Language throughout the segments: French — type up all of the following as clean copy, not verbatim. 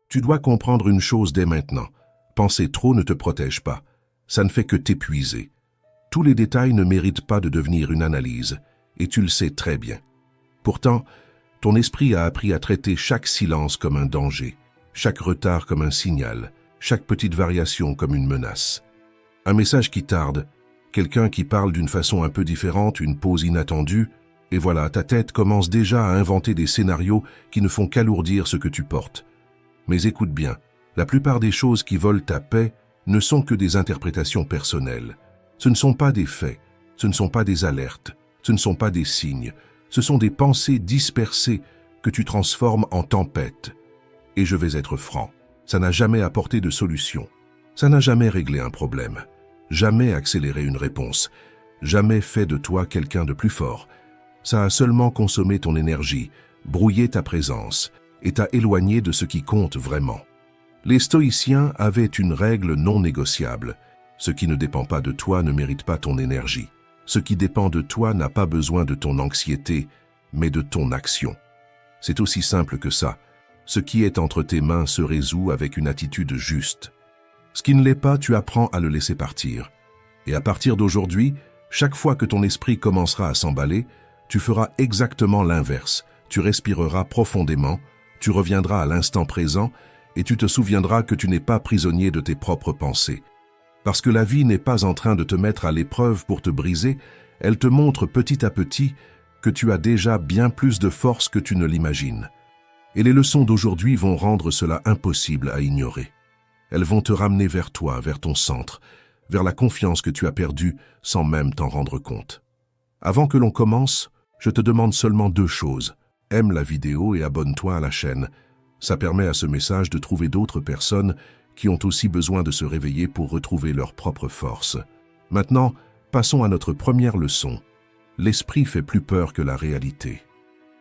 Tu dois comprendre une chose dès maintenant. Penser trop ne te protège pas. Ça ne fait que t'épuiser. Tous les détails ne méritent pas de devenir une analyse, et tu le sais très bien. Pourtant, ton esprit a appris à traiter chaque silence comme un danger, chaque retard comme un signal, chaque petite variation comme une menace. Un message qui tarde, quelqu'un qui parle d'une façon un peu différente, une pause inattendue, et voilà, ta tête commence déjà à inventer des scénarios qui ne font qu'alourdir ce que tu portes. Mais écoute bien, la plupart des choses qui volent ta paix ne sont que des interprétations personnelles. Ce ne sont pas des faits, ce ne sont pas des alertes, ce ne sont pas des signes, ce sont des pensées dispersées que tu transformes en tempêtes. Et je vais être franc, ça n'a jamais apporté de solution. Ça n'a jamais réglé un problème, jamais accéléré une réponse, jamais fait de toi quelqu'un de plus fort. Ça a seulement consommé ton énergie, brouillé ta présence et t'a éloigné de ce qui compte vraiment. Les stoïciens avaient une règle non négociable. Ce qui ne dépend pas de toi ne mérite pas ton énergie. Ce qui dépend de toi n'a pas besoin de ton anxiété, mais de ton action. C'est aussi simple que ça. Ce qui est entre tes mains se résout avec une attitude juste. Ce qui ne l'est pas, tu apprends à le laisser partir. Et à partir d'aujourd'hui, chaque fois que ton esprit commencera à s'emballer, tu feras exactement l'inverse. Tu respireras profondément, tu reviendras à l'instant présent et tu te souviendras que tu n'es pas prisonnier de tes propres pensées. Parce que la vie n'est pas en train de te mettre à l'épreuve pour te briser, elle te montre petit à petit que tu as déjà bien plus de force que tu ne l'imagines. Et les leçons d'aujourd'hui vont rendre cela impossible à ignorer. Elles vont te ramener vers toi, vers ton centre, vers la confiance que tu as perdue sans même t'en rendre compte. Avant que l'on commence, je te demande seulement 2 choses. Aime la vidéo et abonne-toi à la chaîne. Ça permet à ce message de trouver d'autres personnes qui ont aussi besoin de se réveiller pour retrouver leur propre force. Maintenant, passons à notre première leçon. L'esprit fait plus peur que la réalité.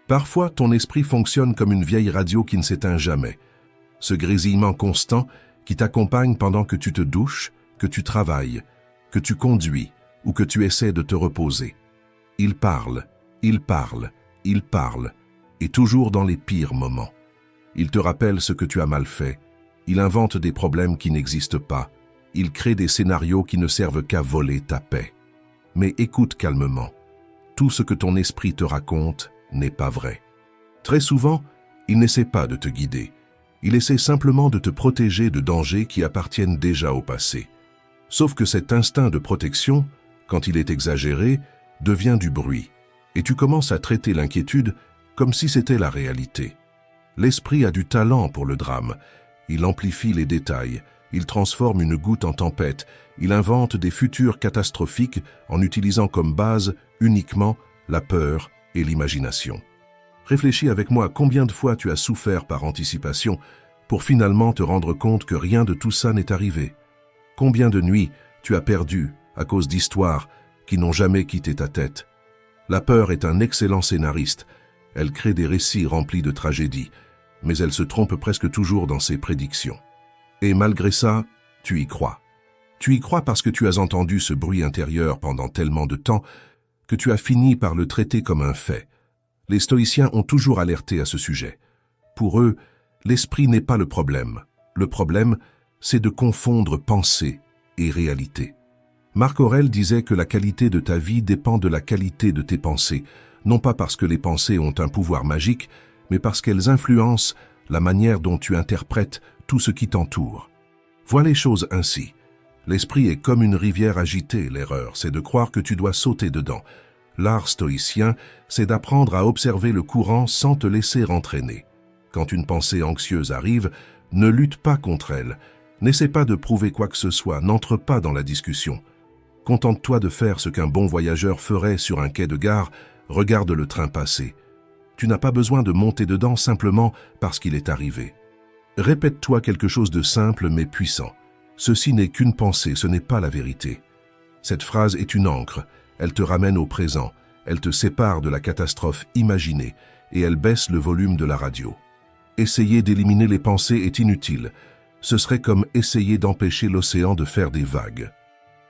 Parfois, ton esprit fonctionne comme une vieille radio qui ne s'éteint jamais. Ce grésillement constant qui t'accompagne pendant que tu te douches, que tu travailles, que tu conduis ou que tu essaies de te reposer. Il parle, il parle, il parle, et toujours dans les pires moments. Il te rappelle ce que tu as mal fait. Il invente des problèmes qui n'existent pas. Il crée des scénarios qui ne servent qu'à voler ta paix. Mais écoute calmement. Tout ce que ton esprit te raconte n'est pas vrai. Très souvent, il n'essaie pas de te guider. Il essaie simplement de te protéger de dangers qui appartiennent déjà au passé. Sauf que cet instinct de protection, quand il est exagéré, devient du bruit. Et tu commences à traiter l'inquiétude comme si c'était la réalité. L'esprit a du talent pour le drame. Il amplifie les détails, il transforme une goutte en tempête, il invente des futurs catastrophiques en utilisant comme base uniquement la peur et l'imagination. Réfléchis avec moi combien de fois tu as souffert par anticipation pour finalement te rendre compte que rien de tout ça n'est arrivé. Combien de nuits tu as perdu à cause d'histoires qui n'ont jamais quitté ta tête. La peur est un excellent scénariste. Elle crée des récits remplis de tragédies, mais elle se trompe presque toujours dans ses prédictions. Et malgré ça, tu y crois. Tu y crois parce que tu as entendu ce bruit intérieur pendant tellement de temps que tu as fini par le traiter comme un fait. Les stoïciens ont toujours alerté à ce sujet. Pour eux, l'esprit n'est pas le problème. Le problème, c'est de confondre pensée et réalité. Marc Aurèle disait que la qualité de ta vie dépend de la qualité de tes pensées, non pas parce que les pensées ont un pouvoir magique, mais parce qu'elles influencent la manière dont tu interprètes tout ce qui t'entoure. Vois les choses ainsi. L'esprit est comme une rivière agitée, l'erreur, c'est de croire que tu dois sauter dedans. L'art stoïcien, c'est d'apprendre à observer le courant sans te laisser entraîner. Quand une pensée anxieuse arrive, ne lutte pas contre elle. N'essaie pas de prouver quoi que ce soit, n'entre pas dans la discussion. Contente-toi de faire ce qu'un bon voyageur ferait sur un quai de gare, regarde le train passer. Tu n'as pas besoin de monter dedans simplement parce qu'il est arrivé. Répète-toi quelque chose de simple mais puissant. Ceci n'est qu'une pensée, ce n'est pas la vérité. Cette phrase est une ancre, elle te ramène au présent, elle te sépare de la catastrophe imaginée et elle baisse le volume de la radio. Essayer d'éliminer les pensées est inutile. Ce serait comme essayer d'empêcher l'océan de faire des vagues.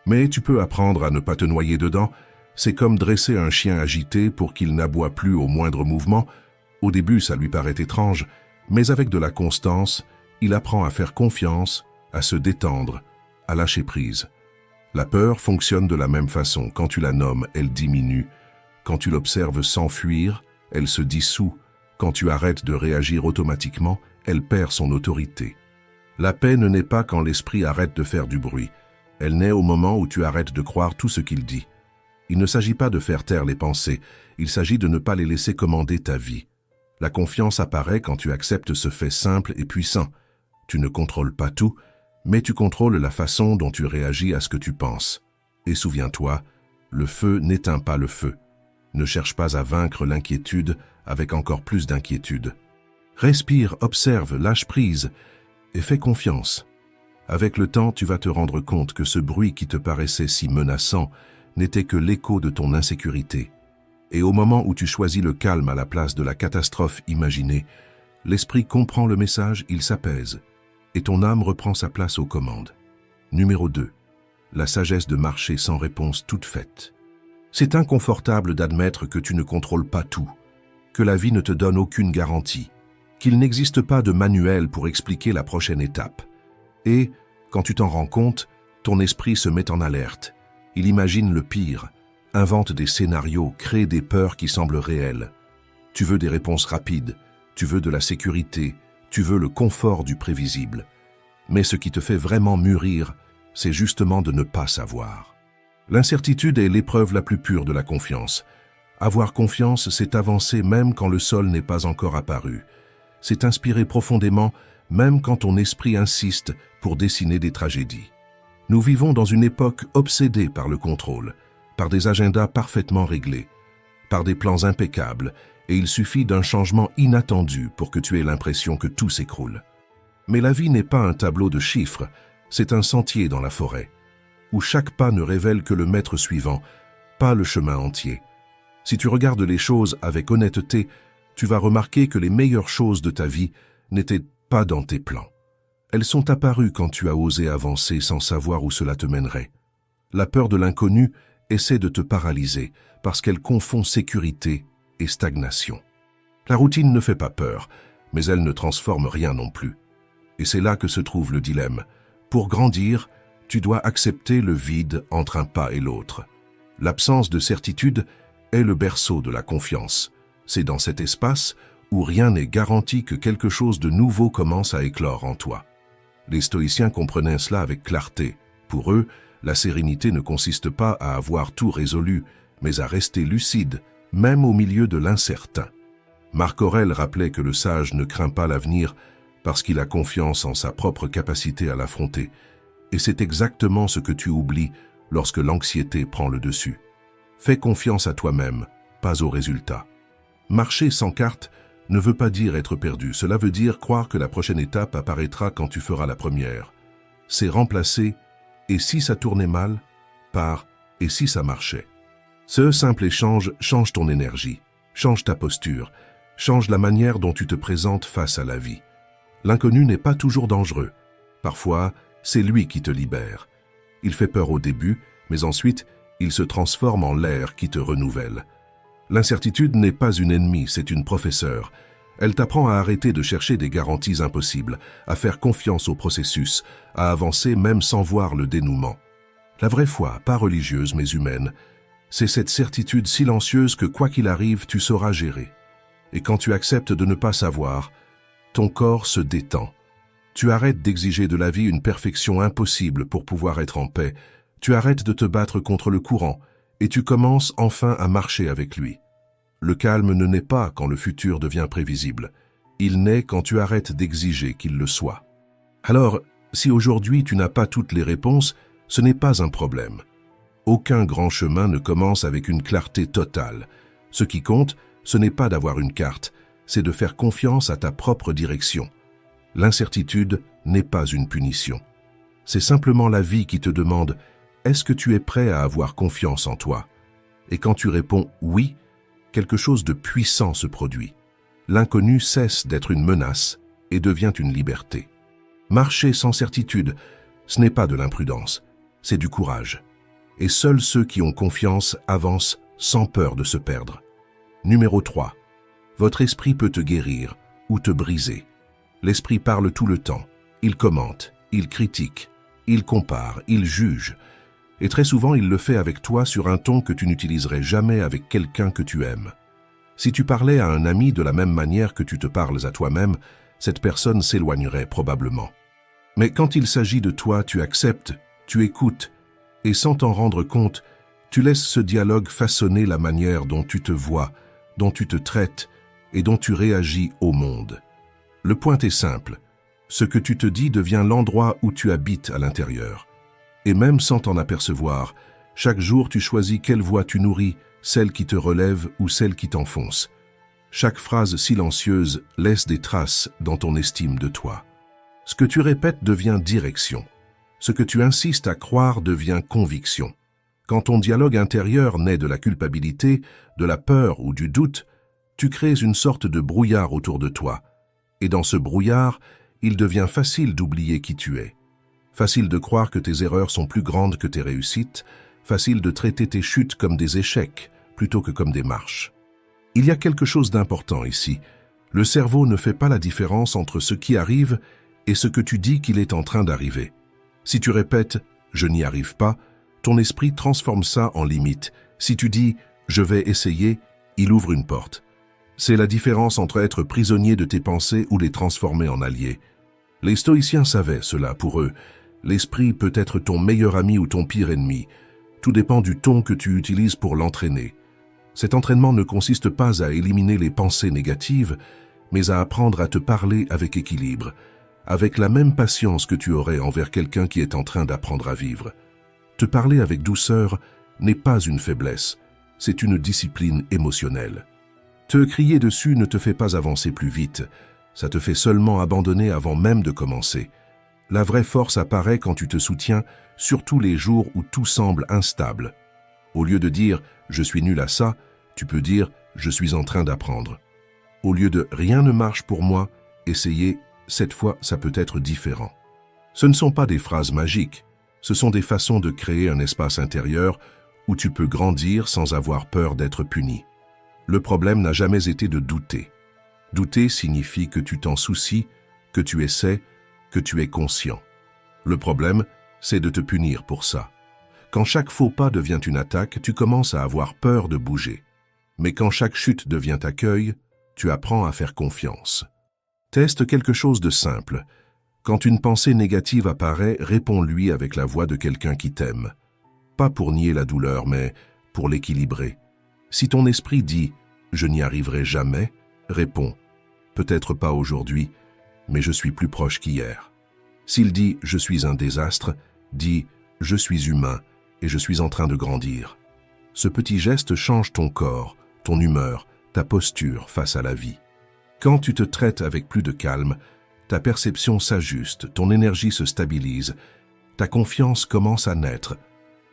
Mais tu peux apprendre à ne pas te noyer dedans. C'est comme dresser un chien agité pour qu'il n'aboie plus au moindre mouvement. Au début, ça lui paraît étrange, mais avec de la constance, Il apprend à faire confiance, à se détendre, à lâcher prise. La peur fonctionne de la même façon. Quand tu la nommes, elle diminue. Quand tu l'observes s'enfuir, elle se dissout. Quand tu arrêtes de réagir automatiquement, elle perd son autorité. La paix ne naît pas quand l'esprit arrête de faire du bruit. Elle naît au moment où tu arrêtes de croire tout ce qu'il dit. Il ne s'agit pas de faire taire les pensées, il s'agit de ne pas les laisser commander ta vie. La confiance apparaît quand tu acceptes ce fait simple et puissant. Tu ne contrôles pas tout, mais tu contrôles la façon dont tu réagis à ce que tu penses. Et souviens-toi, le feu n'éteint pas le feu. Ne cherche pas à vaincre l'inquiétude avec encore plus d'inquiétude. Respire, observe, lâche prise et fais confiance. Avec le temps, tu vas te rendre compte que ce bruit qui te paraissait si menaçant n'était que l'écho de ton insécurité. Et au moment où tu choisis le calme à la place de la catastrophe imaginée, l'esprit comprend le message, il s'apaise, et ton âme reprend sa place aux commandes. Numéro 2. La sagesse de marcher sans réponse toute faite. C'est inconfortable d'admettre que tu ne contrôles pas tout, que la vie ne te donne aucune garantie, qu'il n'existe pas de manuel pour expliquer la prochaine étape. Et, quand tu t'en rends compte, ton esprit se met en alerte. Il imagine le pire, invente des scénarios, crée des peurs qui semblent réelles. Tu veux des réponses rapides, tu veux de la sécurité, tu veux le confort du prévisible. Mais ce qui te fait vraiment mûrir, c'est justement de ne pas savoir. L'incertitude est l'épreuve la plus pure de la confiance. Avoir confiance, c'est avancer même quand le sol n'est pas encore apparu. C'est inspirer profondément, même quand ton esprit insiste pour dessiner des tragédies. Nous vivons dans une époque obsédée par le contrôle, par des agendas parfaitement réglés, par des plans impeccables, et il suffit d'un changement inattendu pour que tu aies l'impression que tout s'écroule. Mais la vie n'est pas un tableau de chiffres, c'est un sentier dans la forêt, où chaque pas ne révèle que le mètre suivant, pas le chemin entier. Si tu regardes les choses avec honnêteté, tu vas remarquer que les meilleures choses de ta vie n'étaient pas dans tes plans. Elles sont apparues quand tu as osé avancer sans savoir où cela te mènerait. La peur de l'inconnu essaie de te paralyser parce qu'elle confond sécurité et stagnation. La routine ne fait pas peur, mais elle ne transforme rien non plus. Et c'est là que se trouve le dilemme. Pour grandir, tu dois accepter le vide entre un pas et l'autre. L'absence de certitude est le berceau de la confiance. C'est dans cet espace où rien n'est garanti que quelque chose de nouveau commence à éclore en toi. Les stoïciens comprenaient cela avec clarté. Pour eux, la sérénité ne consiste pas à avoir tout résolu, mais à rester lucide, même au milieu de l'incertain. Marc Aurèle rappelait que le sage ne craint pas l'avenir parce qu'il a confiance en sa propre capacité à l'affronter. Et c'est exactement ce que tu oublies lorsque l'anxiété prend le dessus. Fais confiance à toi-même, pas aux résultats. Marcher sans carte ne veut pas dire être perdu. Cela veut dire croire que la prochaine étape apparaîtra quand tu feras la première. C'est remplacer « et si ça tournait mal ?» par « et si ça marchait ?» Ce simple échange change ton énergie, change ta posture, change la manière dont tu te présentes face à la vie. L'inconnu n'est pas toujours dangereux. Parfois, c'est lui qui te libère. Il fait peur au début, mais ensuite, il se transforme en l'air qui te renouvelle. L'incertitude n'est pas une ennemie, c'est une professeure. Elle t'apprend à arrêter de chercher des garanties impossibles, à faire confiance au processus, à avancer même sans voir le dénouement. La vraie foi, pas religieuse mais humaine, c'est cette certitude silencieuse que quoi qu'il arrive, tu sauras gérer. Et quand tu acceptes de ne pas savoir, ton corps se détend. Tu arrêtes d'exiger de la vie une perfection impossible pour pouvoir être en paix. Tu arrêtes de te battre contre le courant et tu commences enfin à marcher avec lui. Le calme ne naît pas quand le futur devient prévisible. Il naît quand tu arrêtes d'exiger qu'il le soit. Alors, si aujourd'hui tu n'as pas toutes les réponses, ce n'est pas un problème. Aucun grand chemin ne commence avec une clarté totale. Ce qui compte, ce n'est pas d'avoir une carte, c'est de faire confiance à ta propre direction. L'incertitude n'est pas une punition. C'est simplement la vie qui te demande « Est-ce que tu es prêt à avoir confiance en toi ?» Et quand tu réponds « Oui », quelque chose de puissant se produit. L'inconnu cesse d'être une menace et devient une liberté. Marcher sans certitude, ce n'est pas de l'imprudence, c'est du courage. Et seuls ceux qui ont confiance avancent sans peur de se perdre. Numéro 3. Votre esprit peut te guérir ou te briser. L'esprit parle tout le temps. Il commente, il critique, il compare, il juge. Et très souvent, il le fait avec toi sur un ton que tu n'utiliserais jamais avec quelqu'un que tu aimes. Si tu parlais à un ami de la même manière que tu te parles à toi-même, cette personne s'éloignerait probablement. Mais quand il s'agit de toi, tu acceptes, tu écoutes, et sans t'en rendre compte, tu laisses ce dialogue façonner la manière dont tu te vois, dont tu te traites et dont tu réagis au monde. Le point est simple. Ce que tu te dis devient l'endroit où tu habites à l'intérieur. Et même sans t'en apercevoir, chaque jour tu choisis quelle voix tu nourris, celle qui te relève ou celle qui t'enfonce. Chaque phrase silencieuse laisse des traces dans ton estime de toi. Ce que tu répètes devient direction. Ce que tu insistes à croire devient conviction. Quand ton dialogue intérieur naît de la culpabilité, de la peur ou du doute, tu crées une sorte de brouillard autour de toi. Et dans ce brouillard, il devient facile d'oublier qui tu es. Facile de croire que tes erreurs sont plus grandes que tes réussites, facile de traiter tes chutes comme des échecs plutôt que comme des marches. Il y a quelque chose d'important ici. Le cerveau ne fait pas la différence entre ce qui arrive et ce que tu dis qu'il est en train d'arriver. Si tu répètes « je n'y arrive pas », ton esprit transforme ça en limite. Si tu dis « je vais essayer », il ouvre une porte. C'est la différence entre être prisonnier de tes pensées ou les transformer en alliés. Les stoïciens savaient cela pour eux. L'esprit peut être ton meilleur ami ou ton pire ennemi. Tout dépend du ton que tu utilises pour l'entraîner. Cet entraînement ne consiste pas à éliminer les pensées négatives, mais à apprendre à te parler avec équilibre, avec la même patience que tu aurais envers quelqu'un qui est en train d'apprendre à vivre. Te parler avec douceur n'est pas une faiblesse, c'est une discipline émotionnelle. Te crier dessus ne te fait pas avancer plus vite, ça te fait seulement abandonner avant même de commencer. La vraie force apparaît quand tu te soutiens, surtout les jours où tout semble instable. Au lieu de dire « je suis nul à ça », tu peux dire « je suis en train d'apprendre ». Au lieu de « rien ne marche pour moi », essayer « cette fois ça peut être différent ». Ce ne sont pas des phrases magiques, ce sont des façons de créer un espace intérieur où tu peux grandir sans avoir peur d'être puni. Le problème n'a jamais été de douter. Douter signifie que tu t'en soucies, que tu essaies, que tu es conscient. Le problème, c'est de te punir pour ça. Quand chaque faux pas devient une attaque, tu commences à avoir peur de bouger. Mais quand chaque chute devient accueil, tu apprends à faire confiance. Teste quelque chose de simple. Quand une pensée négative apparaît, réponds-lui avec la voix de quelqu'un qui t'aime. Pas pour nier la douleur, mais pour l'équilibrer. Si ton esprit dit « je n'y arriverai jamais », réponds « peut-être pas aujourd'hui, mais je suis plus proche qu'hier ». S'il dit « je suis un désastre », dis « je suis humain et je suis en train de grandir ». Ce petit geste change ton corps, ton humeur, ta posture face à la vie. Quand tu te traites avec plus de calme, ta perception s'ajuste, ton énergie se stabilise, ta confiance commence à naître.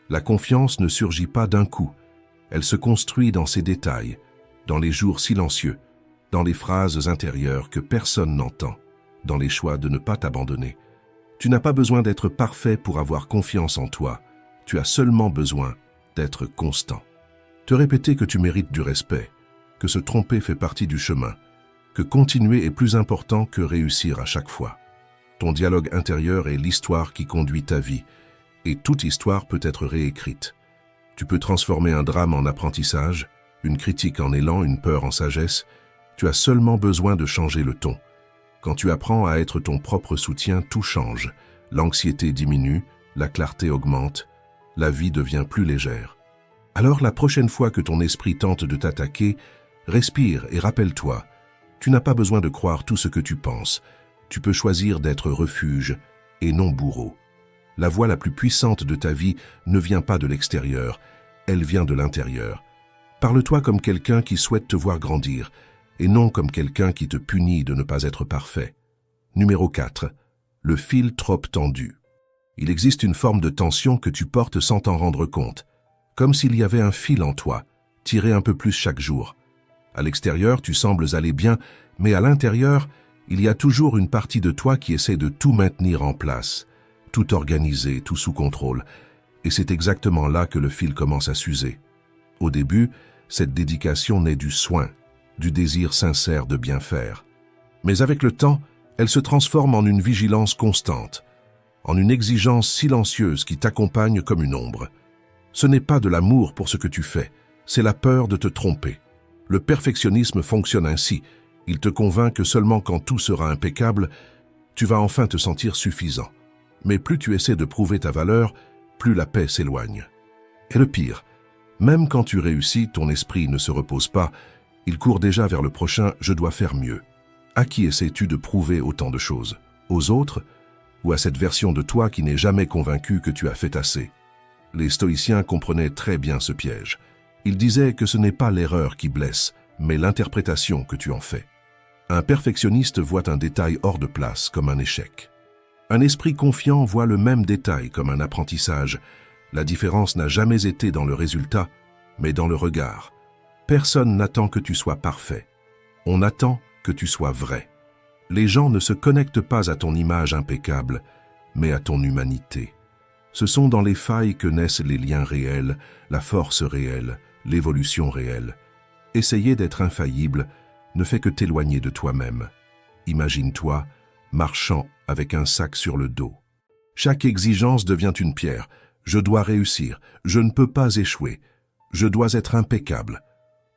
La confiance ne surgit pas d'un coup, elle se construit dans ses détails, dans les jours silencieux, dans les phrases intérieures que personne n'entend, dans les choix de ne pas t'abandonner. Tu n'as pas besoin d'être parfait pour avoir confiance en toi, tu as seulement besoin d'être constant. Te répéter que tu mérites du respect, que se tromper fait partie du chemin, que continuer est plus important que réussir à chaque fois. Ton dialogue intérieur est l'histoire qui conduit ta vie, et toute histoire peut être réécrite. Tu peux transformer un drame en apprentissage, une critique en élan, une peur en sagesse. Tu as seulement besoin de changer le ton. Quand tu apprends à être ton propre soutien, tout change. L'anxiété diminue, la clarté augmente, la vie devient plus légère. Alors la prochaine fois que ton esprit tente de t'attaquer, respire et rappelle-toi, tu n'as pas besoin de croire tout ce que tu penses. Tu peux choisir d'être refuge et non bourreau. La voix la plus puissante de ta vie ne vient pas de l'extérieur, elle vient de l'intérieur. Parle-toi comme quelqu'un qui souhaite te voir grandir, et non comme quelqu'un qui te punit de ne pas être parfait. Numéro 4. Le fil trop tendu. Il existe une forme de tension que tu portes sans t'en rendre compte, comme s'il y avait un fil en toi, tiré un peu plus chaque jour. À l'extérieur, tu sembles aller bien, mais à l'intérieur, il y a toujours une partie de toi qui essaie de tout maintenir en place, tout organiser, tout sous contrôle. Et c'est exactement là que le fil commence à s'user. Au début, cette dédication naît du soin, du désir sincère de bien faire. Mais avec le temps, Elle se transforme en une vigilance constante, en une exigence silencieuse qui t'accompagne comme une ombre. Ce n'est pas de l'amour pour ce que tu fais, c'est la peur de te tromper. Le perfectionnisme fonctionne ainsi. Il te convainc que seulement quand tout sera impeccable, tu vas enfin te sentir suffisant. Mais plus tu essaies de prouver ta valeur, plus la paix s'éloigne. Et le pire, même quand tu réussis, ton esprit ne se repose pas, il court déjà vers le prochain « je dois faire mieux ». À qui essaies-tu de prouver autant de choses? Aux autres? Ou à cette version de toi qui n'est jamais convaincue que tu as fait assez? Les stoïciens comprenaient très bien ce piège. Ils disaient que ce n'est pas l'erreur qui blesse, mais l'interprétation que tu en fais. Un perfectionniste voit un détail hors de place comme un échec. Un esprit confiant voit le même détail comme un apprentissage. La différence n'a jamais été dans le résultat, mais dans le regard. Personne n'attend que tu sois parfait. On attend que tu sois vrai. Les gens ne se connectent pas à ton image impeccable, mais à ton humanité. Ce sont dans les failles que naissent les liens réels, la force réelle, l'évolution réelle. Essayer d'être infaillible ne fait que t'éloigner de toi-même. Imagine-toi marchant avec un sac sur le dos. Chaque exigence devient une pierre. Je dois réussir, je ne peux pas échouer, je dois être impeccable.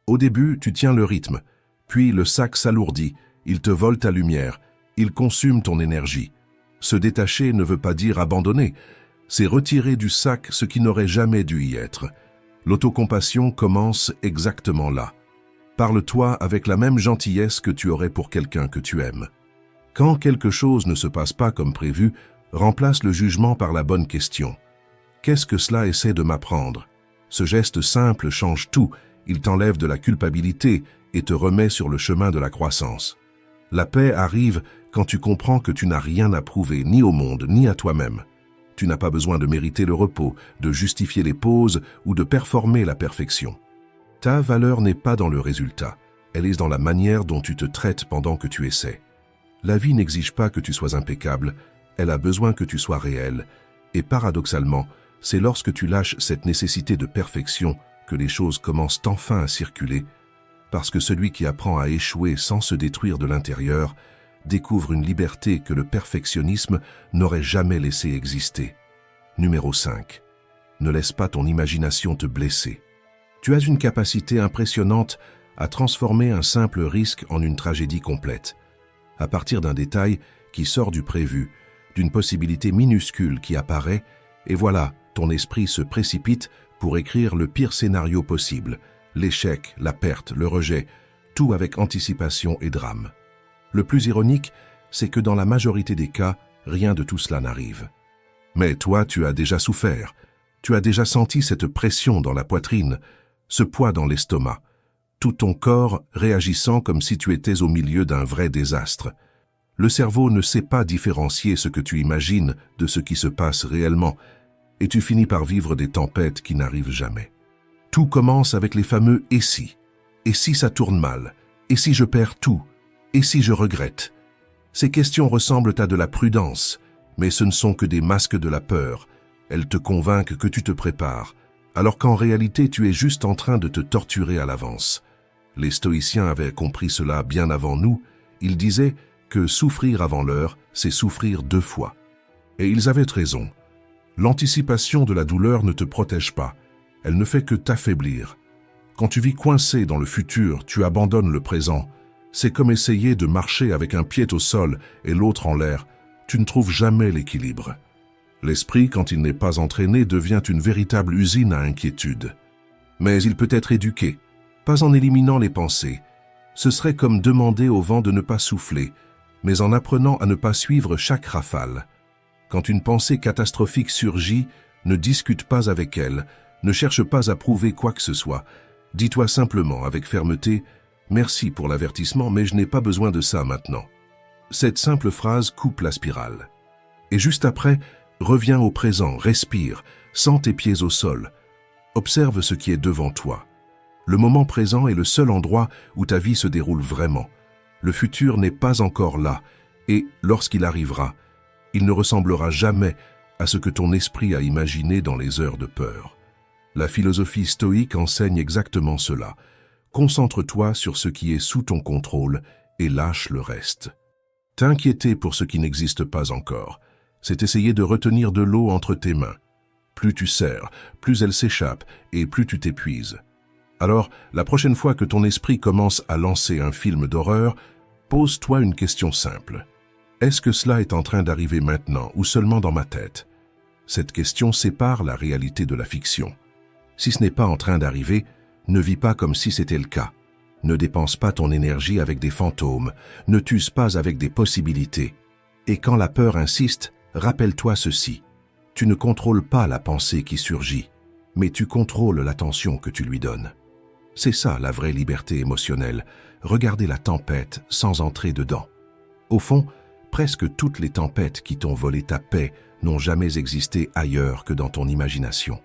Au début, tu tiens le rythme, puis le sac s'alourdit, il te vole ta lumière, il consume ton énergie. Se détacher ne veut pas dire abandonner, c'est retirer du sac ce qui n'aurait jamais dû y être. L'autocompassion commence exactement là. Parle-toi avec la même gentillesse que tu aurais pour quelqu'un que tu aimes. Quand quelque chose ne se passe pas comme prévu, remplace le jugement par la bonne question. Qu'est-ce que cela essaie de m'apprendre? Ce geste simple change tout, il t'enlève de la culpabilité et te remet sur le chemin de la croissance. La paix arrive quand tu comprends que tu n'as rien à prouver ni au monde ni à toi-même. Tu n'as pas besoin de mériter le repos, de justifier les pauses ou de performer la perfection. Ta valeur n'est pas dans le résultat, elle est dans la manière dont tu te traites pendant que tu essaies. La vie n'exige pas que tu sois impeccable, elle a besoin que tu sois réel. Et paradoxalement, c'est lorsque tu lâches cette nécessité de perfection que les choses commencent enfin à circuler, parce que celui qui apprend à échouer sans se détruire de l'intérieur découvre une liberté que le perfectionnisme n'aurait jamais laissé exister. Numéro 5. Ne laisse pas ton imagination te blesser. Tu as une capacité impressionnante à transformer un simple risque en une tragédie complète. À partir d'un détail qui sort du prévu, d'une possibilité minuscule qui apparaît, et voilà, ton esprit se précipite pour écrire le pire scénario possible, l'échec, la perte, le rejet, tout avec anticipation et drame. Le plus ironique, c'est que dans la majorité des cas, rien de tout cela n'arrive. Mais toi, tu as déjà souffert, tu as déjà senti cette pression dans la poitrine, ce poids dans l'estomac, tout ton corps réagissant comme si tu étais au milieu d'un vrai désastre. Le cerveau ne sait pas différencier ce que tu imagines de ce qui se passe réellement, et tu finis par vivre des tempêtes qui n'arrivent jamais. Tout commence avec les fameux « et si ». Et si ça tourne mal? Et si je perds tout? Et si je regrette? Ces questions ressemblent à de la prudence, mais ce ne sont que des masques de la peur. Elles te convainquent que tu te prépares, alors qu'en réalité tu es juste en train de te torturer à l'avance. Les stoïciens avaient compris cela bien avant nous. Ils disaient que souffrir avant l'heure, c'est souffrir 2 fois. Et ils avaient raison. L'anticipation de la douleur ne te protège pas, elle ne fait que t'affaiblir. Quand tu vis coincé dans le futur, tu abandonnes le présent. C'est comme essayer de marcher avec un pied au sol et l'autre en l'air. Tu ne trouves jamais l'équilibre. L'esprit, quand il n'est pas entraîné, devient une véritable usine à inquiétude. Mais il peut être éduqué, pas en éliminant les pensées. Ce serait comme demander au vent de ne pas souffler, mais en apprenant à ne pas suivre chaque rafale. Quand une pensée catastrophique surgit, ne discute pas avec elle, ne cherche pas à prouver quoi que ce soit. Dis-toi simplement avec fermeté « Merci pour l'avertissement, mais je n'ai pas besoin de ça maintenant ». Cette simple phrase coupe la spirale. Et juste après, reviens au présent, respire, sens tes pieds au sol. Observe ce qui est devant toi. Le moment présent est le seul endroit où ta vie se déroule vraiment. Le futur n'est pas encore là, et lorsqu'il arrivera, il ne ressemblera jamais à ce que ton esprit a imaginé dans les heures de peur. La philosophie stoïque enseigne exactement cela. Concentre-toi sur ce qui est sous ton contrôle et lâche le reste. T'inquiéter pour ce qui n'existe pas encore, c'est essayer de retenir de l'eau entre tes mains. Plus tu serres, plus elle s'échappe et plus tu t'épuises. Alors, la prochaine fois que ton esprit commence à lancer un film d'horreur, pose-toi une question simple. Est-ce que cela est en train d'arriver maintenant ou seulement dans ma tête? Cette question sépare la réalité de la fiction. Si ce n'est pas en train d'arriver, ne vis pas comme si c'était le cas. Ne dépense pas ton énergie avec des fantômes, ne t'use pas avec des possibilités. Et quand la peur insiste, rappelle-toi ceci. Tu ne contrôles pas la pensée qui surgit, mais tu contrôles l'attention que tu lui donnes. C'est ça la vraie liberté émotionnelle, regarder la tempête sans entrer dedans. Au fond, presque toutes les tempêtes qui t'ont volé ta paix n'ont jamais existé ailleurs que dans ton imagination.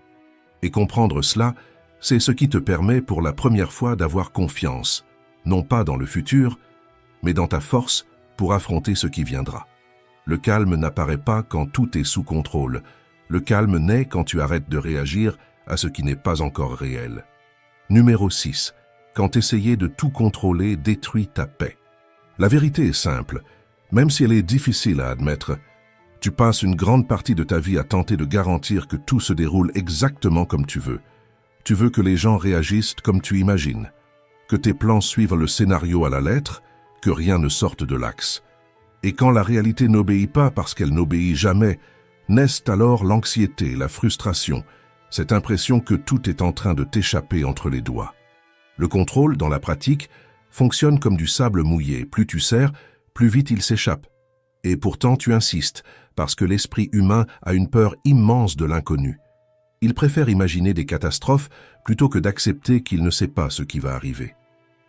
Et comprendre cela, c'est ce qui te permet pour la première fois d'avoir confiance, non pas dans le futur, mais dans ta force pour affronter ce qui viendra. Le calme n'apparaît pas quand tout est sous contrôle. Le calme naît quand tu arrêtes de réagir à ce qui n'est pas encore réel. Numéro 6. Quand essayer de tout contrôler détruit ta paix. La vérité est simple, même si elle est difficile à admettre. Tu passes une grande partie de ta vie à tenter de garantir que tout se déroule exactement comme tu veux. Tu veux que les gens réagissent comme tu imagines, que tes plans suivent le scénario à la lettre, que rien ne sorte de l'axe. Et quand la réalité n'obéit pas parce qu'elle n'obéit jamais, naissent alors l'anxiété, la frustration, cette impression que tout est en train de t'échapper entre les doigts. Le contrôle, dans la pratique, fonctionne comme du sable mouillé. Plus tu serres, plus vite il s'échappe. Et pourtant tu insistes, parce que l'esprit humain a une peur immense de l'inconnu. Il préfère imaginer des catastrophes plutôt que d'accepter qu'il ne sait pas ce qui va arriver.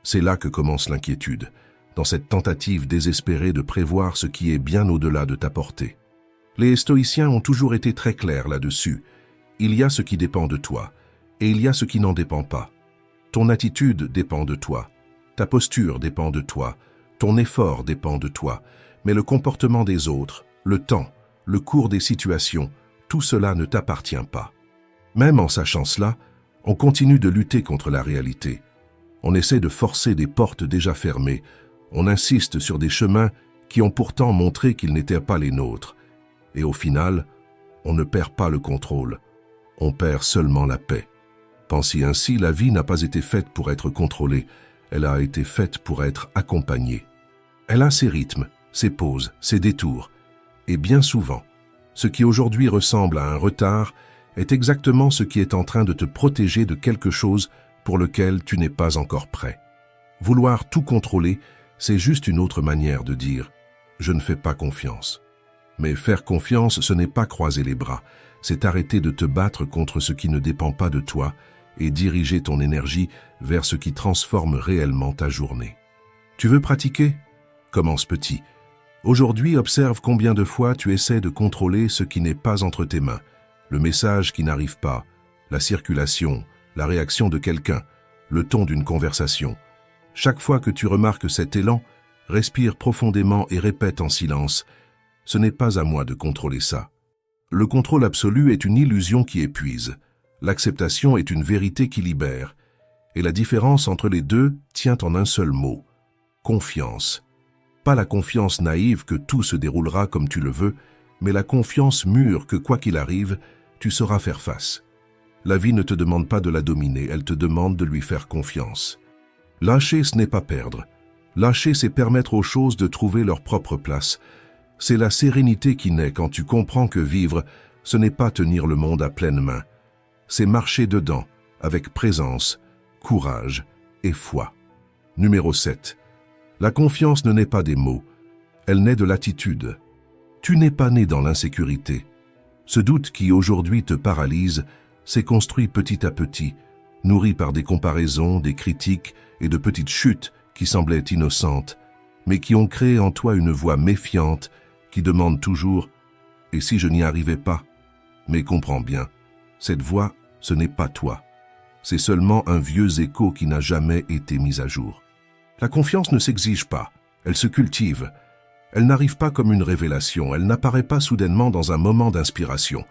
C'est là que commence l'inquiétude, dans cette tentative désespérée de prévoir ce qui est bien au-delà de ta portée. Les stoïciens ont toujours été très clairs là-dessus. Il y a ce qui dépend de toi, et il y a ce qui n'en dépend pas. Ton attitude dépend de toi, ta posture dépend de toi, ton effort dépend de toi, mais le comportement des autres, le temps, le cours des situations, tout cela ne t'appartient pas. Même en sachant cela, on continue de lutter contre la réalité. On essaie de forcer des portes déjà fermées, on insiste sur des chemins qui ont pourtant montré qu'ils n'étaient pas les nôtres. Et au final, on ne perd pas le contrôle, on perd seulement la paix. Pensez ainsi, la vie n'a pas été faite pour être contrôlée, elle a été faite pour être accompagnée. Elle a ses rythmes, ses pauses, ses détours. Et bien souvent, ce qui aujourd'hui ressemble à un retard est exactement ce qui est en train de te protéger de quelque chose pour lequel tu n'es pas encore prêt. Vouloir tout contrôler, c'est juste une autre manière de dire « je ne fais pas confiance ». Mais faire confiance, ce n'est pas croiser les bras, c'est arrêter de te battre contre ce qui ne dépend pas de toi et diriger ton énergie vers ce qui transforme réellement ta journée. Tu veux pratiquer? Commence petit. Aujourd'hui, observe combien de fois tu essaies de contrôler ce qui n'est pas entre tes mains, le message qui n'arrive pas, la circulation, la réaction de quelqu'un, le ton d'une conversation. Chaque fois que tu remarques cet élan, respire profondément et répète en silence « Ce n'est pas à moi de contrôler ça ». Le contrôle absolu est une illusion qui épuise. L'acceptation est une vérité qui libère. Et la différence entre les deux tient en un seul mot – confiance. Pas la confiance naïve que tout se déroulera comme tu le veux, mais la confiance mûre que quoi qu'il arrive, tu sauras faire face. La vie ne te demande pas de la dominer, elle te demande de lui faire confiance. Lâcher, ce n'est pas perdre. Lâcher, c'est permettre aux choses de trouver leur propre place. C'est la sérénité qui naît quand tu comprends que vivre, ce n'est pas tenir le monde à pleine main. C'est marcher dedans, avec présence, courage et foi. Numéro 7. La confiance ne naît pas des mots, elle naît de l'attitude. Tu n'es pas né dans l'insécurité. Ce doute qui aujourd'hui te paralyse s'est construit petit à petit, nourri par des comparaisons, des critiques et de petites chutes qui semblaient innocentes, mais qui ont créé en toi une voix méfiante qui demande toujours « Et si je n'y arrivais pas ?» Mais comprends bien, cette voix, ce n'est pas toi. C'est seulement un vieux écho qui n'a jamais été mis à jour. La confiance ne s'exige pas, elle se cultive. Elle n'arrive pas comme une révélation, elle n'apparaît pas soudainement dans un moment d'inspiration.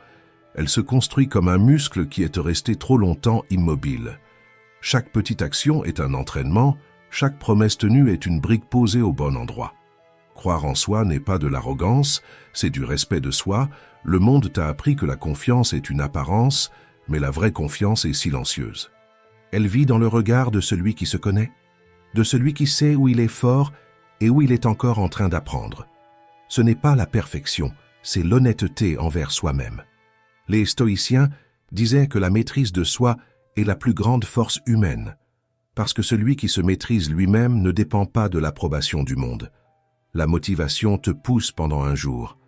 Elle se construit comme un muscle qui est resté trop longtemps immobile. Chaque petite action est un entraînement, chaque promesse tenue est une brique posée au bon endroit. Croire en soi n'est pas de l'arrogance, c'est du respect de soi. Le monde t'a appris que la confiance est une apparence, mais la vraie confiance est silencieuse. Elle vit dans le regard de celui qui se connaît, de celui qui sait où il est fort et où il est encore en train d'apprendre. Ce n'est pas la perfection, c'est l'honnêteté envers soi-même. Les stoïciens disaient que la maîtrise de soi est la plus grande force humaine, parce que celui qui se maîtrise lui-même ne dépend pas de l'approbation du monde. La motivation te pousse pendant un jour,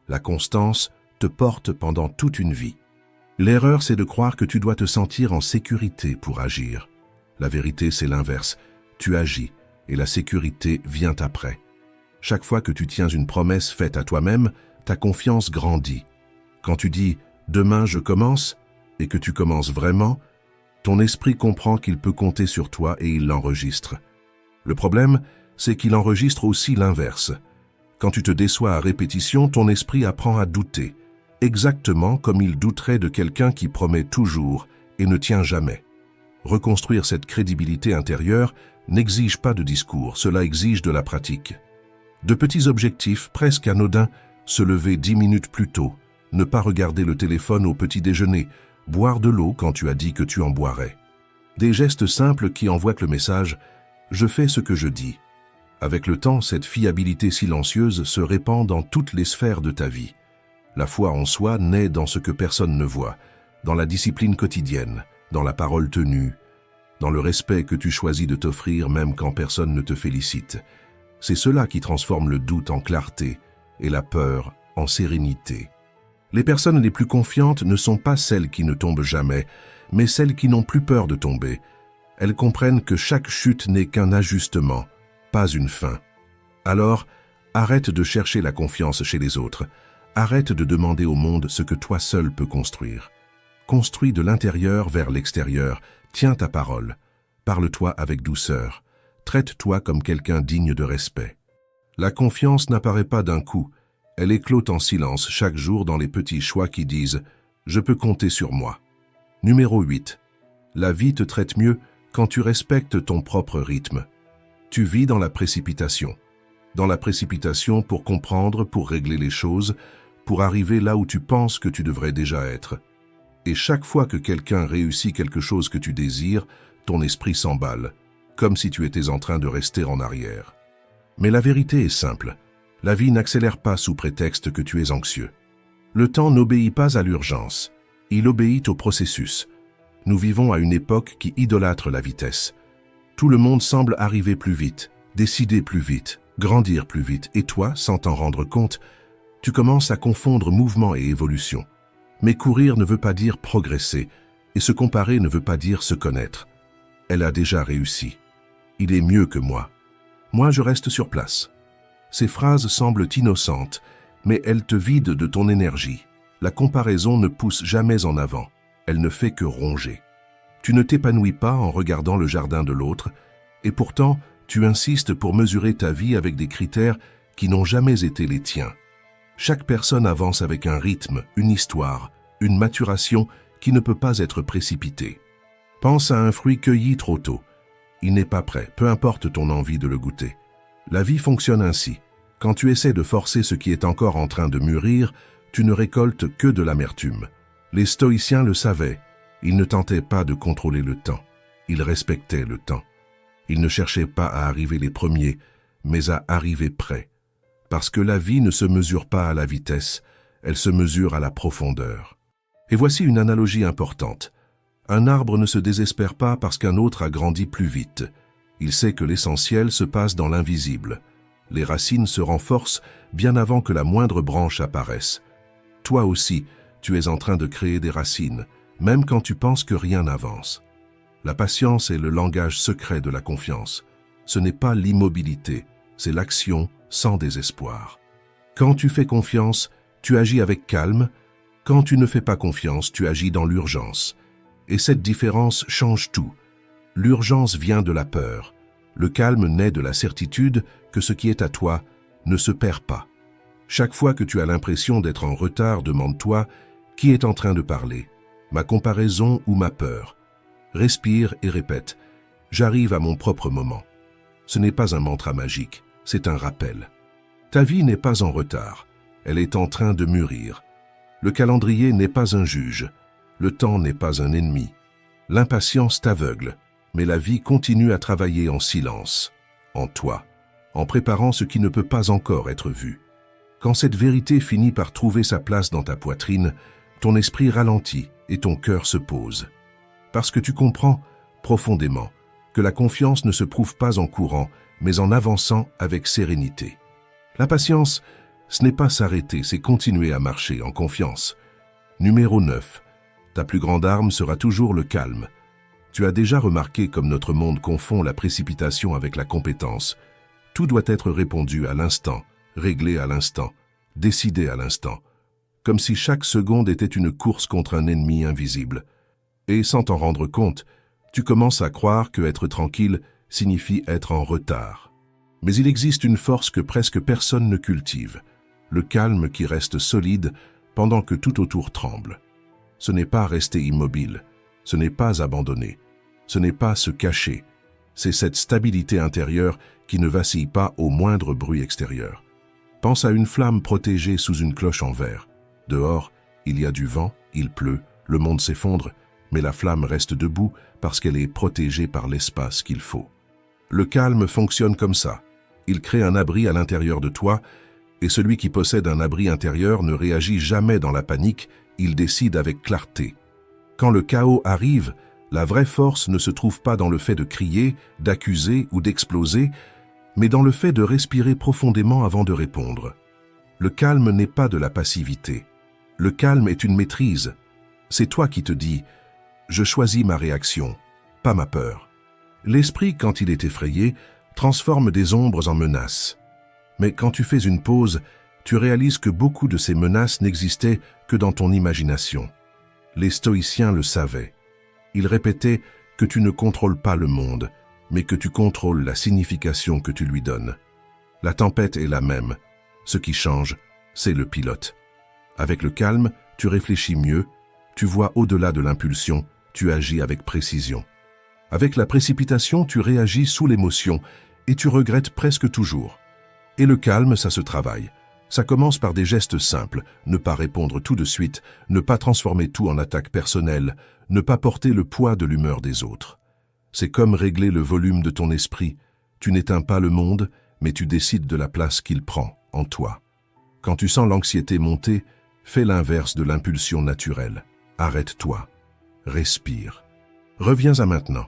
la constance te porte pendant toute une vie. L'erreur, c'est de croire que tu dois te sentir en sécurité pour agir. La vérité, c'est l'inverse. Tu agis et la sécurité vient après. Chaque fois que tu tiens une promesse faite à toi-même, ta confiance grandit. Quand tu dis « demain je commence » et que tu commences vraiment, ton esprit comprend qu'il peut compter sur toi et il l'enregistre. Le problème, c'est qu'il enregistre aussi l'inverse. Quand tu te déçois à répétition, ton esprit apprend à douter, exactement comme il douterait de quelqu'un qui promet toujours et ne tient jamais. Reconstruire cette crédibilité intérieure n'exige pas de discours, cela exige de la pratique. De petits objectifs presque anodins, se lever 10 minutes plus tôt, ne pas regarder le téléphone au petit déjeuner, boire de l'eau quand tu as dit que tu en boirais. Des gestes simples qui envoient le message « je fais ce que je dis ». Avec le temps, cette fiabilité silencieuse se répand dans toutes les sphères de ta vie. La foi en soi naît dans ce que personne ne voit, dans la discipline quotidienne, dans la parole tenue, dans le respect que tu choisis de t'offrir même quand personne ne te félicite. C'est cela qui transforme le doute en clarté et la peur en sérénité. Les personnes les plus confiantes ne sont pas celles qui ne tombent jamais, mais celles qui n'ont plus peur de tomber. Elles comprennent que chaque chute n'est qu'un ajustement, pas une fin. Alors, arrête de chercher la confiance chez les autres. Arrête de demander au monde ce que toi seul peux construire. Construis de l'intérieur vers l'extérieur. Tiens ta parole. Parle-toi avec douceur. Traite-toi comme quelqu'un digne de respect. La confiance n'apparaît pas d'un coup. Elle éclot en silence chaque jour dans les petits choix qui disent « Je peux compter sur moi ». Numéro 8. La vie te traite mieux quand tu respectes ton propre rythme. Tu vis dans la précipitation. Dans la précipitation pour comprendre, pour régler les choses, pour arriver là où tu penses que tu devrais déjà être. Et chaque fois que quelqu'un réussit quelque chose que tu désires, ton esprit s'emballe, comme si tu étais en train de rester en arrière. Mais la vérité est simple. La vie n'accélère pas sous prétexte que tu es anxieux. Le temps n'obéit pas à l'urgence. Il obéit au processus. Nous vivons à une époque qui idolâtre la vitesse. Tout le monde semble arriver plus vite, décider plus vite, grandir plus vite, et toi, sans t'en rendre compte, tu commences à confondre mouvement et évolution. Mais courir ne veut pas dire progresser, et se comparer ne veut pas dire se connaître. Elle a déjà réussi. Il est mieux que moi. Moi, je reste sur place. Ces phrases semblent innocentes, mais elles te vident de ton énergie. La comparaison ne pousse jamais en avant, elle ne fait que ronger. Tu ne t'épanouis pas en regardant le jardin de l'autre, et pourtant, tu insistes pour mesurer ta vie avec des critères qui n'ont jamais été les tiens. Chaque personne avance avec un rythme, une histoire, une maturation qui ne peut pas être précipitée. Pense à un fruit cueilli trop tôt. Il n'est pas prêt, peu importe ton envie de le goûter. La vie fonctionne ainsi. Quand tu essaies de forcer ce qui est encore en train de mûrir, tu ne récoltes que de l'amertume. Les stoïciens le savaient. Ils ne tentaient pas de contrôler le temps. Ils respectaient le temps. Ils ne cherchaient pas à arriver les premiers, mais à arriver près. Parce que la vie ne se mesure pas à la vitesse, elle se mesure à la profondeur. Et voici une analogie importante. Un arbre ne se désespère pas parce qu'un autre a grandi plus vite. Il sait que l'essentiel se passe dans l'invisible. Les racines se renforcent bien avant que la moindre branche apparaisse. Toi aussi, tu es en train de créer des racines, même quand tu penses que rien n'avance. La patience est le langage secret de la confiance. Ce n'est pas l'immobilité, c'est l'action sans désespoir. Quand tu fais confiance, tu agis avec calme. Quand tu ne fais pas confiance, tu agis dans l'urgence. Et cette différence change tout. L'urgence vient de la peur. Le calme naît de la certitude que ce qui est à toi ne se perd pas. Chaque fois que tu as l'impression d'être en retard, demande-toi qui est en train de parler, ma comparaison ou ma peur. Respire et répète « J'arrive à mon propre moment ». Ce n'est pas un mantra magique, c'est un rappel. Ta vie n'est pas en retard, elle est en train de mûrir. Le calendrier n'est pas un juge, le temps n'est pas un ennemi. L'impatience t'aveugle, mais la vie continue à travailler en silence, en toi, en préparant ce qui ne peut pas encore être vu. Quand cette vérité finit par trouver sa place dans ta poitrine, ton esprit ralentit et ton cœur se pose. Parce que tu comprends, profondément, que la confiance ne se prouve pas en courant, mais en avançant avec sérénité. La patience, ce n'est pas s'arrêter, c'est continuer à marcher en confiance. Numéro 9. Ta plus grande arme sera toujours le calme. Tu as déjà remarqué comme notre monde confond la précipitation avec la compétence. Tout doit être répondu à l'instant, réglé à l'instant, décidé à l'instant. Comme si chaque seconde était une course contre un ennemi invisible. Et sans t'en rendre compte, tu commences à croire que être tranquille signifie être en retard. Mais il existe une force que presque personne ne cultive, le calme qui reste solide pendant que tout autour tremble. Ce n'est pas rester immobile, ce n'est pas abandonner, ce n'est pas se cacher, c'est cette stabilité intérieure qui ne vacille pas au moindre bruit extérieur. Pense à une flamme protégée sous une cloche en verre. Dehors, il y a du vent, il pleut, le monde s'effondre, mais la flamme reste debout parce qu'elle est protégée par l'espace qu'il faut. Le calme fonctionne comme ça. Il crée un abri à l'intérieur de toi, et celui qui possède un abri intérieur ne réagit jamais dans la panique, il décide avec clarté. Quand le chaos arrive, la vraie force ne se trouve pas dans le fait de crier, d'accuser ou d'exploser, mais dans le fait de respirer profondément avant de répondre. Le calme n'est pas de la passivité. Le calme est une maîtrise. C'est toi qui te dis « Je choisis ma réaction, pas ma peur ». L'esprit, quand il est effrayé, transforme des ombres en menaces. Mais quand tu fais une pause, tu réalises que beaucoup de ces menaces n'existaient que dans ton imagination. Les stoïciens le savaient. Ils répétaient que tu ne contrôles pas le monde, mais que tu contrôles la signification que tu lui donnes. La tempête est la même. Ce qui change, c'est le pilote. Avec le calme, tu réfléchis mieux, tu vois au-delà de l'impulsion, tu agis avec précision. Avec la précipitation, tu réagis sous l'émotion et tu regrettes presque toujours. Et le calme, ça se travaille. Ça commence par des gestes simples, ne pas répondre tout de suite, ne pas transformer tout en attaque personnelle, ne pas porter le poids de l'humeur des autres. C'est comme régler le volume de ton esprit. Tu n'éteins pas le monde, mais tu décides de la place qu'il prend en toi. Quand tu sens l'anxiété monter, fais l'inverse de l'impulsion naturelle. Arrête-toi. Respire. Reviens à maintenant.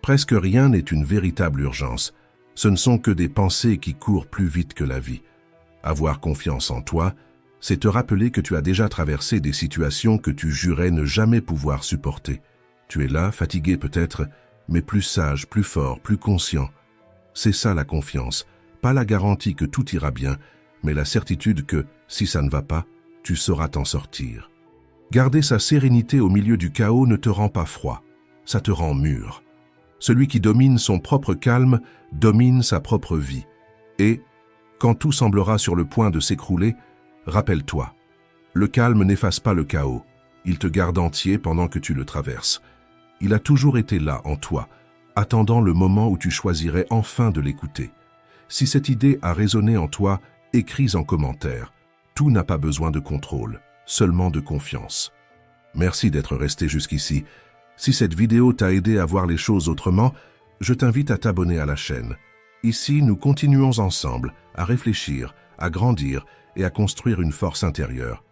Presque rien n'est une véritable urgence. Ce ne sont que des pensées qui courent plus vite que la vie. Avoir confiance en toi, c'est te rappeler que tu as déjà traversé des situations que tu jurais ne jamais pouvoir supporter. Tu es là, fatigué peut-être, mais plus sage, plus fort, plus conscient. C'est ça la confiance, pas la garantie que tout ira bien, mais la certitude que, si ça ne va pas, tu sauras t'en sortir. Garder sa sérénité au milieu du chaos ne te rend pas froid, ça te rend mûr. Celui qui domine son propre calme domine sa propre vie. Et, quand tout semblera sur le point de s'écrouler, rappelle-toi, le calme n'efface pas le chaos, il te garde entier pendant que tu le traverses. Il a toujours été là en toi, attendant le moment où tu choisirais enfin de l'écouter. Si cette idée a résonné en toi, écris en commentaire. Tout n'a pas besoin de contrôle, seulement de confiance. Merci d'être resté jusqu'ici. Si cette vidéo t'a aidé à voir les choses autrement, je t'invite à t'abonner à la chaîne. Ici, nous continuons ensemble à réfléchir, à grandir et à construire une force intérieure.